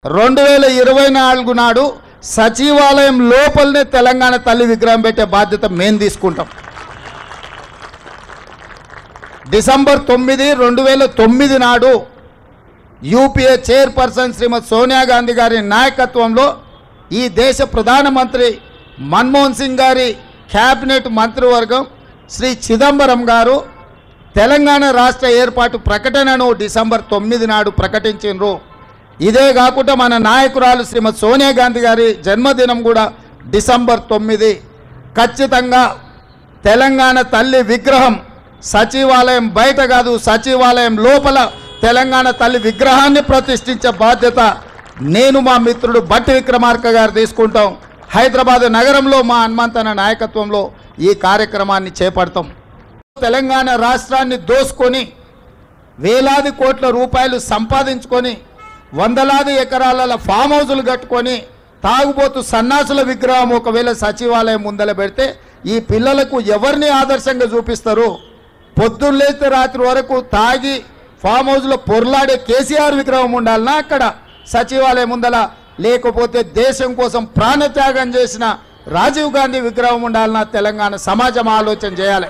2024 నాడు సచివాలయం లోపలనే తెలంగాణ తల్లి విగ్రహం పెట్టే బాధ్యత మేము తీసుకుంటాం. డిసెంబర్ 9, 2009 నాడు యూపీఏ చైర్పర్సన్ శ్రీమతి సోనియా గాంధీ గారి నాయకత్వంలో ఈ దేశ ప్రధానమంత్రి మన్మోహన్ సింగ్ గారి క్యాబినెట్ మంత్రివర్గం శ్రీ చిదంబరం గారు తెలంగాణ రాష్ట్ర ఏర్పాటు ప్రకటనను డిసెంబర్ 9 నాడు ప్రకటించారు. ఇదే కాకుండా మన నాయకురాలు శ్రీమతి సోనియా గాంధీ గారి జన్మదినం కూడా డిసెంబర్ 9. ఖచ్చితంగా తెలంగాణ తల్లి విగ్రహం సచివాలయం బయట కాదు, సచివాలయం లోపల తెలంగాణ తల్లి విగ్రహాన్ని ప్రతిష్ఠించే బాధ్యత నేను మా మిత్రుడు బట్టి విక్రమార్క గారు తీసుకుంటాం. హైదరాబాద్ నగరంలో మా హనుమంతన నాయకత్వంలో ఈ కార్యక్రమాన్ని చేపడతాం. తెలంగాణ రాష్ట్రాన్ని దోసుకొని వేలాది కోట్ల రూపాయలు సంపాదించుకొని వందలాది ఎకరాల ఫామ్ హౌజులు కట్టుకొని తాగుబోతు సన్నాసుల విగ్రహం ఒకవేళ సచివాలయం ముందల పెడితే ఈ పిల్లలకు ఎవరిని ఆదర్శంగా చూపిస్తారు? పొద్దున్నేస్తే రాత్రి వరకు తాగి ఫామ్ హౌస్లో పొర్లాడే కేసీఆర్ విగ్రహం ఉండాలన్నా అక్కడ సచివాలయం ముందల, లేకపోతే దేశం కోసం ప్రాణత్యాగం చేసిన రాజీవ్ గాంధీ విగ్రహం ఉండాలన్నా తెలంగాణ సమాజం ఆలోచన చేయాలి.